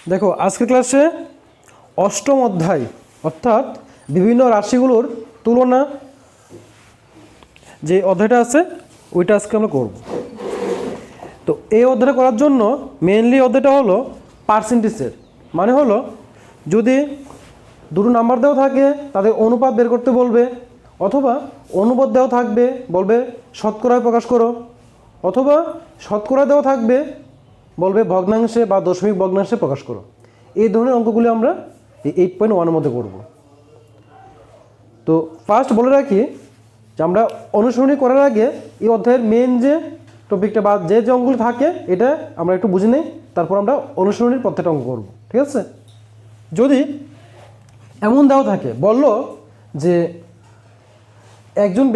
দেখো আজকের ক্লাসে অষ্টম অধ্যায় অর্থাৎ বিভিন্ন রাশিগুলোর তুলনা যে অধ্যায়টা আছে ওইটা আজকে আমরা করব। তো এই অধ্যায়টা করার জন্য মেইনলি অধ্যায়টা হলো পার্সেন্টেজের, মানে হলো যদি দুটো নাম্বার দেওয়া থাকে তাদের অনুপাত বের করতে বলবে, অথবা অনুপাত দেওয়া থাকবে বলবে শতকরায় প্রকাশ করো, অথবা শতকরা দেওয়া থাকবে বলবে ভগ্নাংশে বা দশমিক ভগ্নাংশে প্রকাশ করো। এই ধরনের অঙ্কগুলি আমরা এই 8.1-এর মধ্যে করব। তো ফার্স্ট বলে রাখি যে আমরা অনুসরণী করার আগে এই অধ্যায়ের মেন যে টপিকটা বা যে যে অঙ্কগুলি থাকে এটা আমরা একটু বুঝে নিই, তারপর আমরা অনুসরণীর প্রত্যেকটা অঙ্ক করব, ঠিক আছে? যদি এমন দেওয়া থাকে বলল যে একজন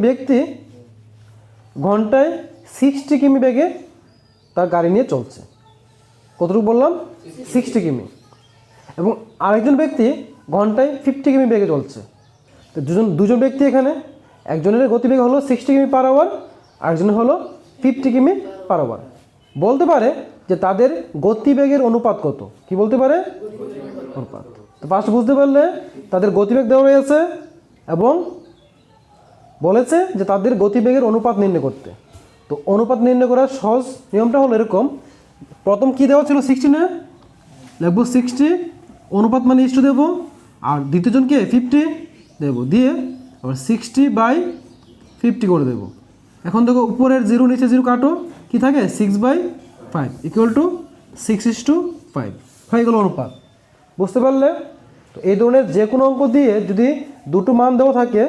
ব্যক্তি ঘন্টায় 60 কিমি বেগে তার গাড়ি নিয়ে চলছে। কতটুকু বললাম? 60 কিমি। এবং আরেকজন ব্যক্তি ঘন্টায় 50 কিমি বেগে চলছে। তো দুজন ব্যক্তি এখানে, একজনের গতিবেগ হলো 60 কিমি পার আওয়ার, আরেকজনের হলো 50 কিমি পার আওয়ার। বলতে পারে যে তাদের গতিবেগের অনুপাত কত। কি বলতে পারে? অনুপাত। তো ফার্স্ট বুঝতে পারলে তাদের গতিবেগ দেওয়া রয়েছে এবং বলেছে যে তাদের গতিবেগের অনুপাত নির্ণয় করতে। তো অনুপাত নির্ণয় করার সহজ নিয়মটা হলো এরকম, প্রথম কি দেওয়া ছিল 60 না, লিখব 60 অনুপাত মানে ইস্টু দেবো, আর দ্বিতীয়জনকে 50 দেবো, দিয়ে আবার 60/50 করে দেবো। এখন দেখো উপরের 0 নিচে 0 কাটো, কি থাকে 6/5 ইকুয়াল টু 6:5 হয়ে গেল অনুপাত। বুঝতে পারলে? তো এই ধরনের যে কোনো অঙ্ক দিয়ে যদি দুটো মান দেওয়া থাকে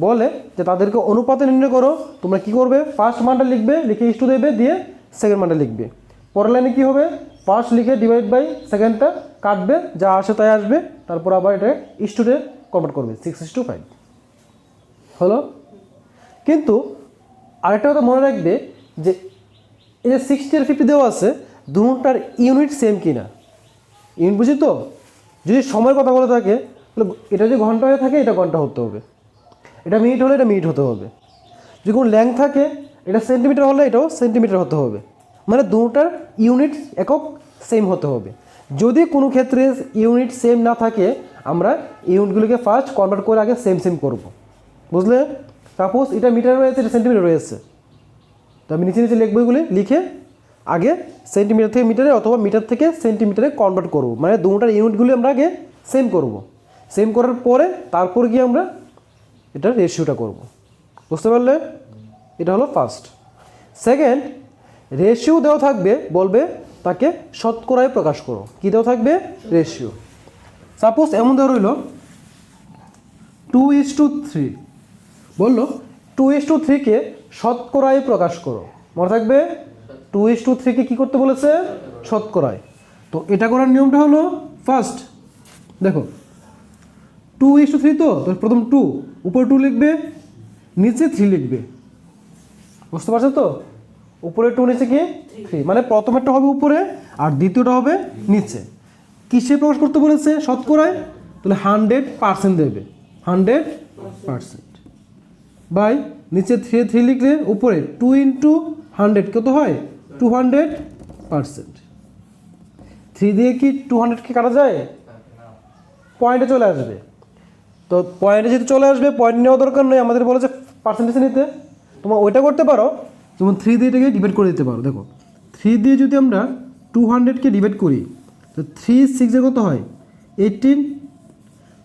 বলে যে তাদেরকে অনুপাতে নির্ণয় করো, তোমরা কি করবে? ফার্স্ট মানটা লিখবে, লিখে ইস্টু দেবে, দিয়ে সেকেন্ড মানটা লিখবে। পরের লাইনে কী হবে? ফার্স্ট লিখে ডিভাইড বাই সেকেন্ডটা কাটবে, যা আসে তাই আসবে, তারপর আবার এটা ইস্টুতে কনভার্ট করবে 6:5 হলো। কিন্তু আরেকটা কথা মনে রাখবে যে এই যে 60 আর 50 দেওয়া আছে, দুটার ইউনিট সেম কিনা। ইউনিট বুঝি তো? যদি সময়ের কথা বলে থাকে তাহলে এটা যদি ঘন্টা হয়ে থাকে এটা ঘন্টা হতে হবে, এটা মিনিট হলে এটা মিনিট হতে হবে। যদি কোনো ল্যাং থাকে এটা সেন্টিমিটার হলে এটাও সেন্টিমিটার হতে হবে, মানে দুটার ইউনিট একক সেম হতে হবে। যদি কোনো ক্ষেত্রে ইউনিট সেম না থাকে আমরা ইউনিটগুলিকে ফার্স্ট কনভার্ট করে আগে সেম করব, বুঝলে? সাপোজ এটা মিটার রয়েছে, এটা সেন্টিমিটার রয়েছে, তো আমি নিচে লিখবো, এগুলি লিখে আগে সেন্টিমিটার থেকে মিটারে অথবা মিটার থেকে সেন্টিমিটারে কনভার্ট করব, মানে দুটার ইউনিটগুলি আমরা আগে সেম করব। সেম করার পরে তারপর গিয়ে আমরা এটার রেশিওটা করব। বুঝতে পারলে? এটা হলো ফার্স্ট। সেকেন্ড, রেশিও দেওয়া থাকবে, বলবে তাকে শতকরায় প্রকাশ করো। কী দেওয়া থাকবে? রেশিও। সাপোজ এমন দেওয়া রইল 2:3, বললো 2:3কে শতকরায় প্রকাশ করো। মনে থাকবে 2:3কে কী করতে বলেছে? শতকরায়। তো এটা করার নিয়মটা হলো ফার্স্ট দেখো 2:3 তো প্রথম 2 উপরে 2 লিখবে, নিচে 3 লিখবে। বুঝতে পারছো তো? উপরে 2 নিচে কি 3, মানে প্রথমেরটা হবে উপরে আর দ্বিতীয়টা হবে নিচে। কিসে প্রকাশ করতে বলেছে? শতকরায়। তাহলে 100% দেবে, 100% বাই নিচে 3 লিখলে উপরে 2 × 100 কত হয়? 200%। 3 দিয়ে কি 200কে কাটা যায়? পয়েন্টে চলে আসবে। তো পয়েন্টে যদি চলে আসবে, পয়েন্ট নেওয়া দরকার নেই, আমাদের বলেছে পার্সেন্টেজে নিতে। তোমরা ওইটা করতে পারো, যেমন 3 দিয়ে এটাকে ডিভাইড করে দিতে পারো। দেখো 3 দিয়ে যদি আমরা 200কে ডিভাইড করি তো 3 6 কত হয়? 18,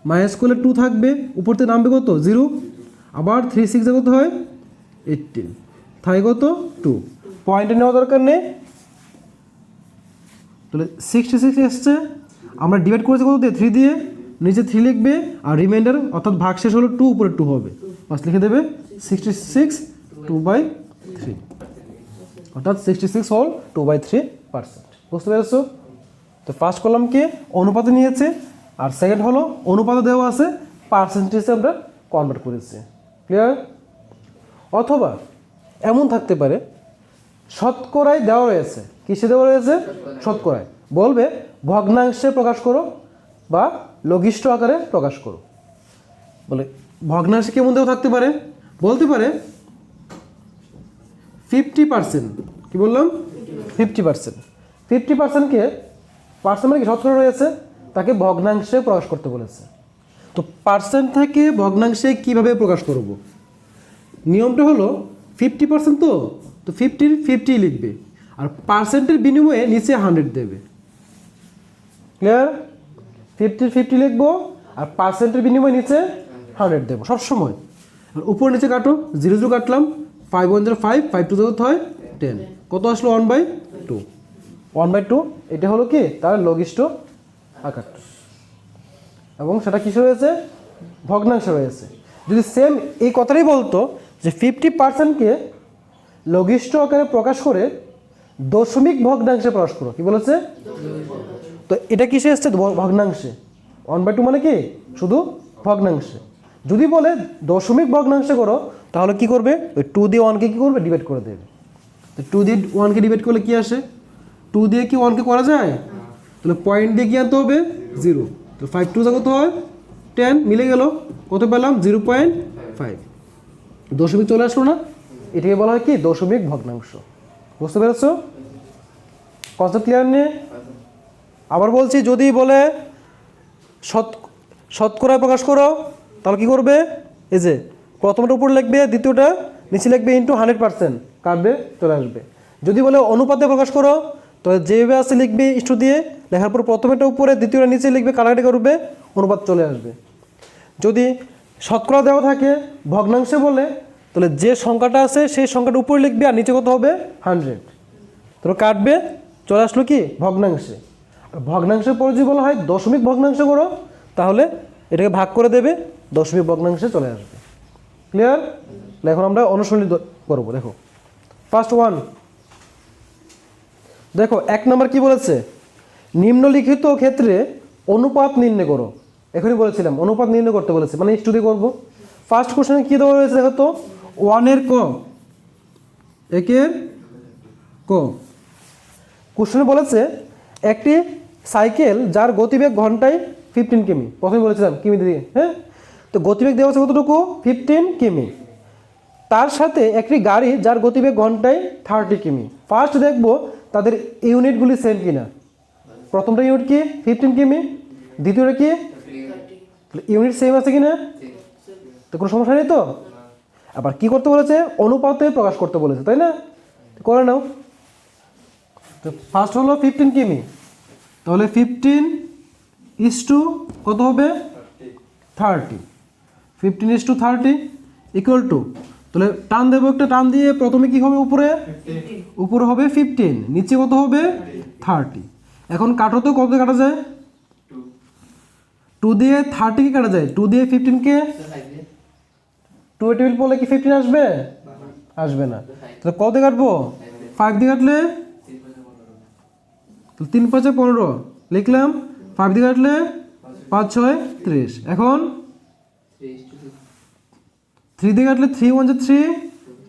মাইনাস করলে 2 থাকবে, উপর থেকে নামবে কত? 0, আবার 3 6 কত হয়? 18, থাকে কত? 2। পয়েন্টে নেওয়া দরকার নেই। তাহলে 66 এসছে, আমরা ডিভাইড করেছি কত দিয়ে? 3 দিয়ে, নিচে 3 লিখবে আর রিমাইন্ডার অর্থাৎ ভাগশেষ হলো 2, উপরে 2 হবে, বাস লিখে দেবে 66 2/3, অর্থাৎ 66 হোল 2/3%। বুঝতে পেরেছো? তো ফার্স্ট কলাম কি অনুপাতে নিয়েছে, আর সেকেন্ড হলো অনুপাতে দেওয়া আছে, পার্সেন্টেজে আমরা কনভার্ট করেছি। ক্লিয়ার? অথবা এমন থাকতে পারে শতকরায় দেওয়া রয়েছে। কিসে দেওয়া রয়েছে? শতকরায়। বলবে ভগ্নাংশে প্রকাশ করো বা লঘিষ্ঠ আকারে প্রকাশ করো। বলে ভগ্নাংশে কেমন দেওয়া থাকতে পারে? বলতে পারে 50%। কি বললাম? 50%। 50%কে পার্সেন্ট মানে কি শতকরা রয়েছে, তাকে ভগ্নাংশে প্রকাশ করতে বলেছে। তো পার্সেন্ট থেকে ভগ্নাংশে কিভাবে প্রকাশ করব? নিয়মটা হলো 50% তো 50 লিখবে, আর পার্সেন্টের বিনিময়ে নিচে 100 দেবে। ক্লিয়ার? 50 লিখবো আর পার্সেন্টের বিনিময়ে নিচে 100 দেবো সবসময়। আর উপর নিচে কাটো, 0 0 কাটলাম, 5 1 0 5, 5 2 0 হয় 10। কত আসলো? 1/2। 1/2 এটা হলো কি তার লঘিষ্ঠ আকার, এবং সেটা কিসে রয়েছে? ভগ্নাংশে রয়েছে। যদি সেম এই কথাটাই বলতো যে 50%কে লঘিষ্ঠ আকারে প্রকাশ করে দশমিক ভগ্নাংশে প্রকাশ করো, কি বলেছে? তো এটা কিসে এসছে? ভগ্নাংশে। 1/2 মানে কি শুধু ভগ্নাংশে। যদি বলে দশমিক ভগ্নাংশে করো, তাহলে কি করবে? ওই 2 দিয়ে 1কে কি করবে? ডিভাইড করে দেবে। তো 2 দিয়ে 1কে ডিভাইড করলে কি আসে? 2 দিয়ে কি 1কে করা যায়? তাহলে পয়েন্ট দিয়ে কি আনতে হবে? 0। তো 5 2 কত হয়? 10, মিলে গেল। কত পেলাম? 0.5। দশমিক চলে আসলো না? এটাকে বলা হয় কি দশমিক ভগ্নাংশ। বুঝতে পেরেছো? কনসেপ্ট ক্লিয়ার নেই? আবার বলছি, যদি বলে শতকরা প্রকাশ করো, তাহলে কি করবে? এই যে প্রথমটা উপর লিখবে, দ্বিতীয়টা নিচে লিখবে, ইন্টু 100% কাটবে, চলে আসবে। যদি বলে অনুপাতে প্রকাশ করো, তাহলে যেভাবে আছে লিখবে ইস্টু দিয়ে, লেখার পর প্রথমেটা উপরে, দ্বিতীয়টা নিচে লিখবে, কাটাকাটি করবে, অনুপাত চলে আসবে। যদি শতকরা দেওয়া থাকে ভগ্নাংশে বলে, তাহলে যে সংখ্যাটা আছে সেই সংখ্যাটা উপরে লিখবে আর নিচে কত হবে? 100। তাহলে কাটবে, চলে আসলো কি ভগ্নাংশে। আর ভগ্নাংশের পরে যদি বলা হয় দশমিক ভগ্নাংশ করো, তাহলে এটাকে ভাগ করে দেবে, দশমিক ভগ্নাংশে চলে আসবে। ক্লিয়ার? এখন আমরা অনুশীলনী করবো। দেখো ফার্স্ট ওয়ান, দেখো 1 নম্বর কি বলেছে? নিম্নলিখিত ক্ষেত্রে অনুপাত নির্ণয় করো। এখনই বলেছিলাম অনুপাত নির্ণয় করতে বলেছে, মানে স্টুডি করবো। ফার্স্ট কোশ্চেনে কি দেওয়া রয়েছে দেখো তো, 1 ক, 1 ক। কোশ্চেনে বলেছে একটি সাইকেল যার গতিবেগ ঘন্টায় 15 কিমি। প্রথমে বলেছিলাম কিমি দিয়ে, হ্যাঁ? তো গতিবেগ দেওয়া আছে কতটুকু? 15 কিমি। তার সাথে একটি গাড়ি যার গতিবেগ ঘন্টায় 30 কিমি। ফার্স্ট দেখবো তাদের ইউনিটগুলি সেম কিনা। প্রথমটা ইউনিট কি? 15 কিমি। দ্বিতীয়টা কি? ইউনিট সেম আছে কিনা? তো কোনো সমস্যা নেই তো? আবার কি করতে বলেছে? অনুপাতে প্রকাশ করতে বলেছে, তাই না? করে নাও। তো ফার্স্ট হলো 15 কিমি, তাহলে 15 ইস টু কত হবে? 30। 15 ইস টু 30 ইকুয়াল টু, তাহলে টান দেবো একটা, টান দিয়ে প্রথমে কি হবে? উপরে উপরে হবে 15, নিচে কত হবে? 30। এখন কাটো তো, কত কাটা যায়? 2 দিয়ে 30 কে কাটা যায়, 2 দিয়ে 15 কে, 2 এ টেবিল পড়লে কি 15 আসবে? আসবে না। তাহলে কত দিয়ে কাটবো? 5 দিয়ে কাটলে 3 5 15 লিখলাম, 5 দিয়ে কাটলে 5 6 30। এখন 3 দিয়ে কাটলে 3 1 3,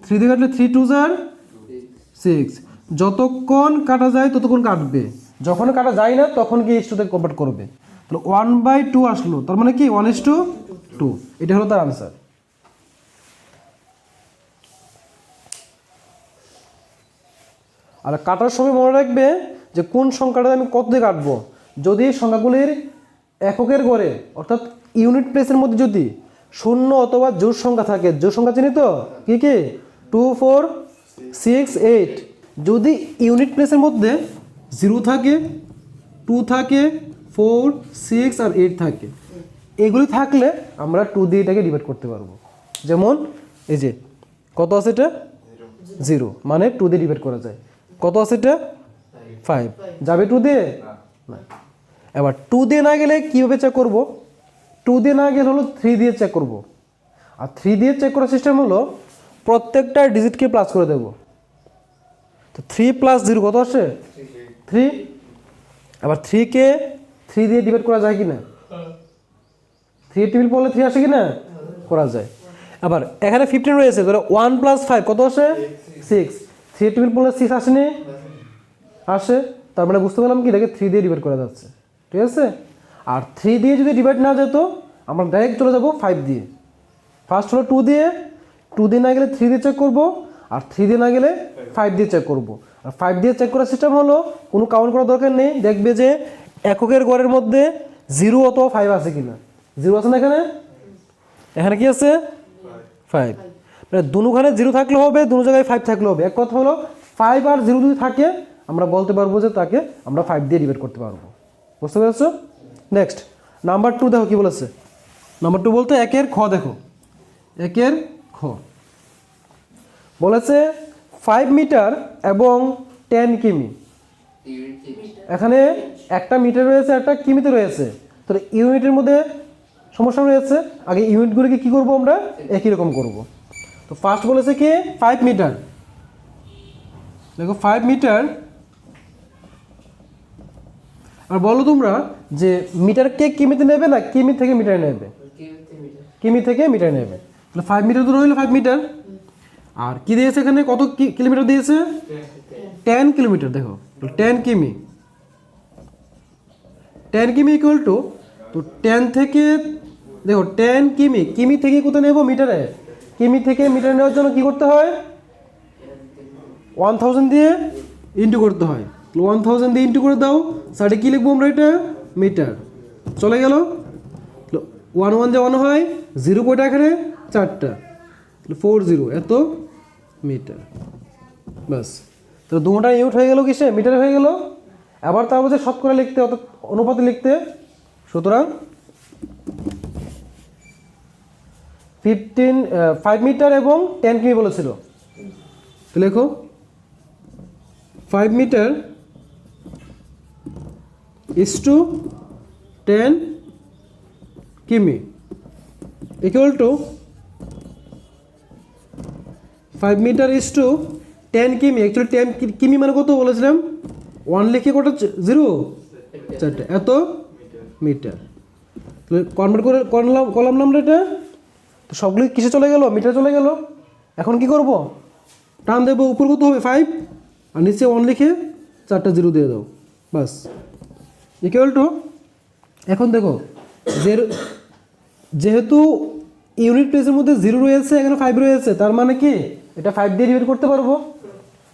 3 দিয়ে কাটলে 3 2 6। যতক্ষণ কাটা যায় ততক্ষণ কাটবে, যখন কাটা যায় না তখন কি ইস্টুতে কনভার্ট করবে। তাহলে 1/2 আসলো, তার মানে কি 1:2। এটা হলো তার আনসার। আর কাটার সময় মনে রাখবে যে কোন সংখ্যাটা আমি কত দিয়ে কাটবো। যদি সংখ্যাগুলির এককের ঘরে অর্থাৎ ইউনিট প্লেসের মধ্যে যদি শূন্য অথবা জোড় সংখ্যা থাকে, জোড় সংখ্যা চিনি তো কি কি? 2 4 6 8। যদি ইউনিট প্লেসের মধ্যে 0 থাকে, 2 থাকে, 4 6 আর 8 থাকে, এগুলি থাকলে আমরা 2 দিয়ে এটাকে ডিভাইড করতে পারবো। যেমন এই যে কত আছে এটা? 0, মানে 2 দিয়ে ডিভাইড করা যায়। কত আছে এটা? 5, যাবে 2 দিয়ে? না। এবার 2 দিয়ে না গেলে কীভাবে চেক করবো? 2 দিয়ে না গেলে হলো 3 দিয়ে চেক করব। আর 3 দিয়ে চেক করার সিস্টেম হলো প্রত্যেকটা ডিজিটকে প্লাস করে দেব। তো 3 + 0 কত আসে? 3। আবার 3 কে 3 দিয়ে ডিভাইড করা যায় কি না? 3 টেবিল পড়লে 3 আসে কি না? করা যায়। আবার এখানে 15 রয়েছে, তাহলে 1 + 5 কত আসে? 6। 3 টেবিল পড়লে 6 আসেনি? আসে। তার মানে বুঝতে পারলাম কি এটাকে 3 দিয়ে ডিভাইড করা যাচ্ছে, ঠিক আছে? আর 3 দিয়ে যদি ডিভাইড না যেত, আমরা ডাইরেক্ট চলে যাব 5 দিয়ে। ফার্স্ট হলো 2 দিয়ে, 2 দিয়ে না গেলে 3 দিয়ে চেক করব, আর 3 দিয়ে না গেলে 5 দিয়ে চেক করব। আর 5 দিয়ে চেক করার সিস্টেম হলো কোনো কাউন্ট করার দরকার নেই, দেখবে যে এককের গড়ের মধ্যে 0 অথবা 5 আছে কিনা। 0 আছে না এখানে, এখানে কি আছে 5, মানে দুখানে 0 থাকলে হবে, দু জায়গায় 5 থাকলে হবে। এক কথা হলো 5 আর 0 যদি থাকে আমরা বলতে পারবো যে তাকে আমরা 5 দিয়ে ডিভাইড করতে পারবো। বুঝতে পেরেছো? নেক্সট নাম্বার 2 দেখো কি বলেছে। নাম্বার 2 বলতে একের খ দেখো, একের খ বলেছে 5 মিটার এবং 10 কিমি। এখানে একটা মিটার রয়েছে, একটা কিমিতে রয়েছে, তো ইউনিটের মধ্যে সমস্যা রয়েছে। আগে ইউনিটগুলোকে কি করব আমরা একই রকম করব। তো ফার্স্ট বলেছে কি 5 মিটার, দেখো 5 মিটার। আর বলো তোমরা যে মিটারকে কিমিতে নেবে না কিমি থেকে মিটার নেবে? কিমি থেকে মিটার নেবে। তাহলে 5 মিটার তো রইলো 5 মিটার। আর কি দিয়েছে এখানে, কত কিলোমিটার দিয়েছে? 10 কিলোমিটার। দেখো 10 কিমি, 10 কিমি ইকুয়াল টু, তো 10 থেকে দেখো 10 কিমি, কিমি থেকে কোথায় নেব মিটারে, কিমি থেকে মিটার নেওয়ার জন্য কি করতে হয় 1000 দিয়ে ইন্টু করতে হয়। 1000 দিয়ে ইন্টু করে দাও, সাইডে কী লিখবো আমরা, এটা মিটার। চলে গেল 1 1 যে 1 হয়, 0 কয়টা এখানে 4টা, 40 এত মিটার। বাস, তো দুটা ইউনিট হয়ে গেল কিসে, মিটারে হয়ে গেল। আবার তার মধ্যে শতকরা লিখতে অর্থাৎ অনুপাতে লিখতে, সুতরাং 5 মিটার এবং 10 কিমি বলেছিল, তো লেখো 5 মিটার ইস টু 10 কিমি equal to 5 metre is to 10 কিমি। অ্যাকচুয়ালি 10 কিমি মানে কত বলেছিলাম, 1 লিখে কত 0 4টা, এত মিটার। তাহলে কনভার্ট করে করলাম না আমরা এটা, তো সবগুলো কিসে চলে গেল, মিটার চলে গেল। এখন কি করব, টান দেবো, উপর কত হবে 5 আর নিচে 1 লিখে 4টা 0 দিয়ে দাও, বাস ইকুয়াল টু। এখন দেখো যেহেতু ইউনিট প্লেসের মধ্যে 0 রয়েছে, এখানে 5 রয়েছে, তার মানে কি এটা 5 দিয়ে ডিভাইড করতে পারবো।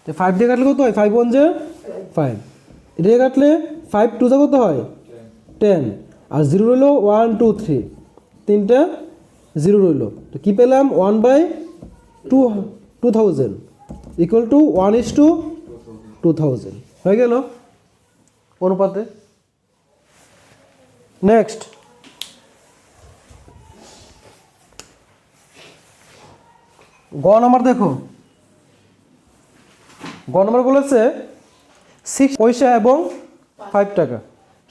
তো 5 দিয়ে কাটলে কত হয়, 5 1 যে 5, এটা দিয়ে কাটলে 5 2 যা কত হয় 10, আর 0 রইল 1 2 3, তিনটা 0 রইল। তো কী পেলাম 1/2000 ইকুয়াল টু 1:2000 হয়ে গেল অনুপাতে। নেক্সট গ নাম্বার দেখো, গ নাম্বার বলেছে 6 পয়সা এবং 5 টাকা,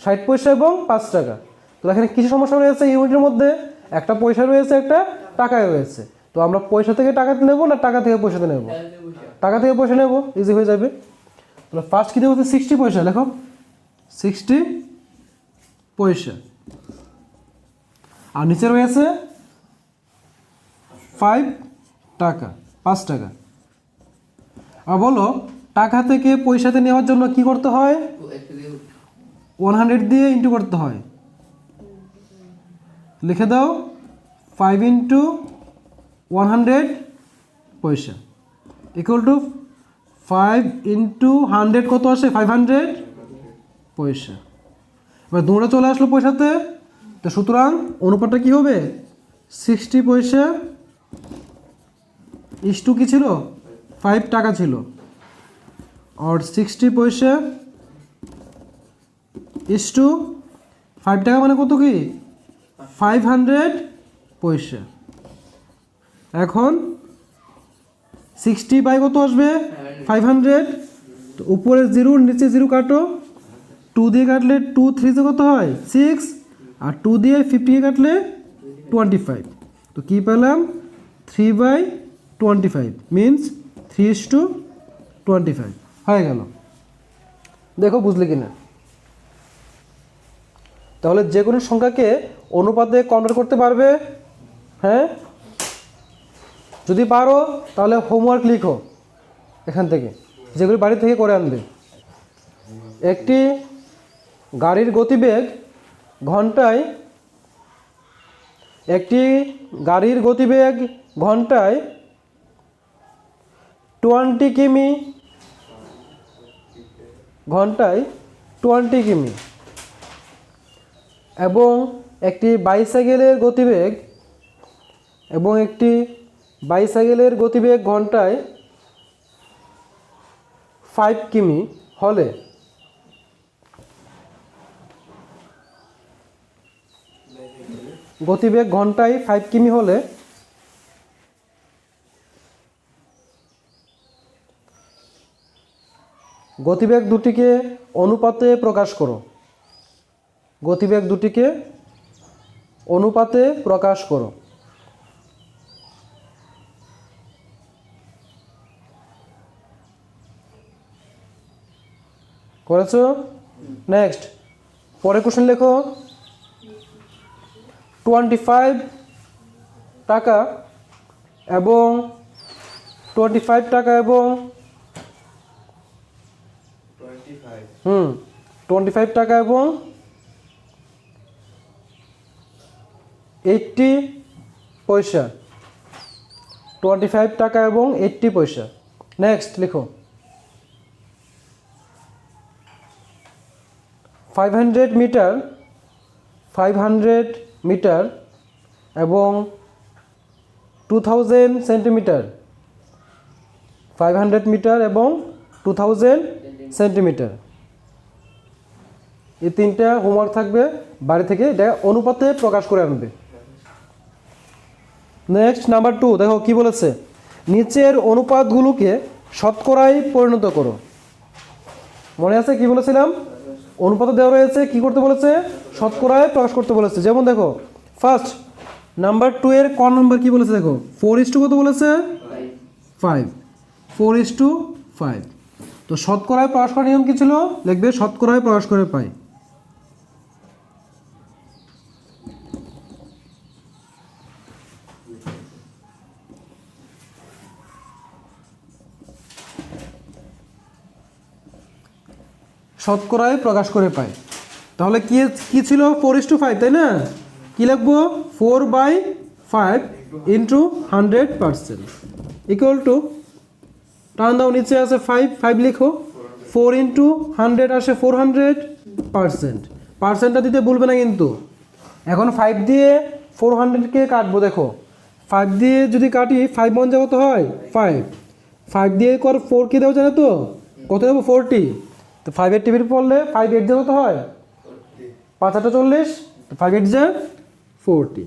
60 পয়সা এবং 5 টাকা। তো এখানে কিছু সমস্যা রয়েছে, ইউনিটের মধ্যে একটা পয়সা রয়েছে, একটা টাকায় রয়েছে। তো আমরা পয়সা থেকে টাকাতে নেব না টাকা থেকে পয়সাতে নেব, টাকা থেকে পয়সা নেব, ইজি হয়ে যাবে। তাহলে ফার্স্ট কী দেবো, 60 পয়সা, লেখো 60 পয়সা, আর নিচে রয়েছে 5 টাকা 5 টাকা। আর বলো টাকা থেকে পয়সাতে নেওয়ার জন্য কি করতে হয়, 100 দিয়ে ইন্টু করতে হয়। লিখে দাও 5 × 100 পয়সা ইকুয়াল টু 5 × 100 কত আসে 500 পয়সা। এবার দৌড়ে চলে আসলো পয়সাতে, তো সুতরাং অনুপাতটা কী হবে 60 পয়সা ইস টু কী ছিল 5 টাকা ছিল, আর 60 পয়সা ইস টু 5 টাকা মানে কত কি 500 পয়সা। এখন 60 বাই কত আসবে 500, তো উপরে 0 নিচে 0 কাটো, 2 দিয়ে কাটলে 2 3 কত হয় 6, আর 2 দিয়ে 50 কাটলে 25। তো কী পেলাম 3/25 মিনস 3:25 হয়ে গেল। দেখো বুঝলে কি না? তাহলে যে কোনো সংখ্যাকে অনুপাতে কনভার্ট করতে পারবে, হ্যাঁ যদি পারো তাহলে হোমওয়ার্ক লিখো এখান থেকে, যেগুলি বাড়ি থেকে করে আনবে। একটি গাড়ির গতিবেগ ঘন্টায় 20 কিমি ঘন্টায় 20 কিমি এবং একটি বাইসাইকেলের গতিবেগ ঘন্টায় 5 কিমি হলে গতিবেগ ঘন্টায় 5 কিমি হলে গতিবেগ দুটিকে অনুপাতে প্রকাশ করো। গতিবেগ দুটিকে অনুপাতে প্রকাশ করো। করেছো? নেক্সট পরের কোশ্চেন লেখো। 25 টাকা এবং 25 টাকা এবং 25 টাকা এবং 80 পয়সা। 25 টাকা এবং 80 পয়সা। নেক্সট লিখো। 500 মিটার এবং 2000 সেন্টিমিটার। 500 মিটার এবং 2000 সেন্টিমিটার। এই তিনটা হোমওয়ার্ক থাকবে, বাড়ি থেকে এটা অনুপাতে প্রকাশ করে আনবে। নেক্সট নাম্বার 2 দেখো কি বলেছে, নিচের অনুপাতগুলোকে শতকরায় পরিণত করো। মনে আছে কি বলেছিলাম? অনুপাত দেওয়া রয়েছে, কি করতে বলেছে? শতকরায় প্রকাশ করতে বলেছে। যেমন দেখো ফার্স্ট নাম্বার 2 এর ক নাম্বার কি বলেছে দেখো, 4:, কত বলেছে? 5। 4:5। তো শতকরায় প্রকাশ করার নিয়ম কি ছিল? লিখবে শতকরায় প্রকাশ করে পাই। শতকরায় প্রকাশ করে পাই। তাহলে কি ছিল? 4:5, তাই না? কি লিখবো? 4/5 ইন্টু 100% ইকুয়াল টু, টান দাও নিচে আছে 5 লিখো, 4 ইন্টু 100 আসে 400%। পার্সেন্টটা দিতে ভুলবে না কিন্তু। এখন 5 দিয়ে 400কে কাটবো। দেখো 5 দিয়ে যদি কাটি 5 1 কত হয়? 5। 5 দিয়ে 4 কে দেওয়া জানো তো? কত দেবো? 40। তো 5 এর টিভির পড়লে 5 8 কত হয়? 5 8 40, 5 8 যা 40।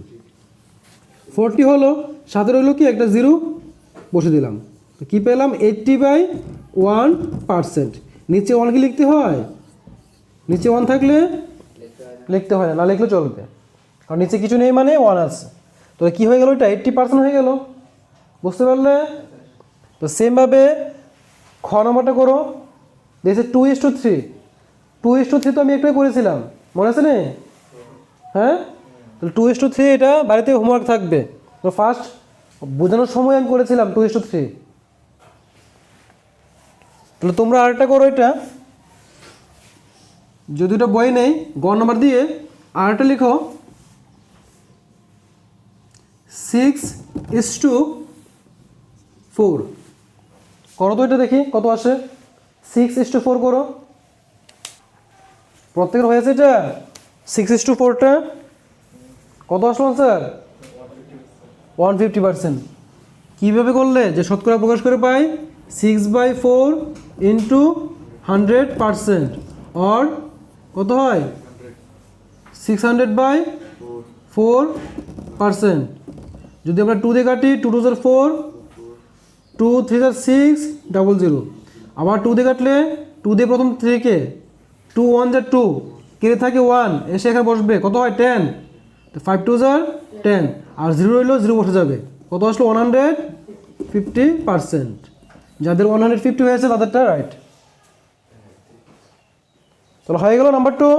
40 হলো, সাথে রইলো কি একটা 0 বসে দিলাম। তো কী পেলাম? 80/1%। নিচে 1 কি লিখতে হয়? নিচে 1 থাকলে লিখতে হয় না, লিখলে চলবে, কারণ নিচে কিছু নেই মানে 1 আছে। তো কী হয়ে গেল? এটা 80% হয়ে গেল। বুঝতে পারলে? তো সেমভাবে খ নম্বরটা করো। দেখছে 2:3। 2:3 তো আমি একটাই করেছিলাম, মনে আছে না? হ্যাঁ, তাহলে 2:3 এটা বাড়িতে হোমওয়ার্ক থাকবে। তো ফার্স্ট বোঝানোর সময় আমি করেছিলাম 2:3। তাহলে তোমরা আরেকটা করো, এটা যদি এটা বই নেই গ নম্বর দিয়ে আরেকটা লিখো, 6:4 করো। তো এটা দেখি কত আসে। 6:4 করো। প্রত্যেকের হয়েছে এটা? 6:4টা কত আসলো স্যার? 150%। কীভাবে করলে যে শতকরা প্রকাশ করে পাই? 6/4 ইন্টু 100% অর কত হয়? 600/4%। যদি আমরা 2 দিয়ে কাটি, 2 2 4, 2 3 6, 00। আবার 2 দিয়ে কাটলে 2 দিয়ে প্রথম 3কে, 2 1 2, কেটে থাকে 1, এসে এখানে বসবে, কত হয়? 10। তো 5 2 10, আর 0 রইলো, 0 বসে যাবে। কত আসলো? 150%। যাদের 150 হয়েছে তাদেরটা রাইট। তাহলে হয়ে গেল নাম্বার 2।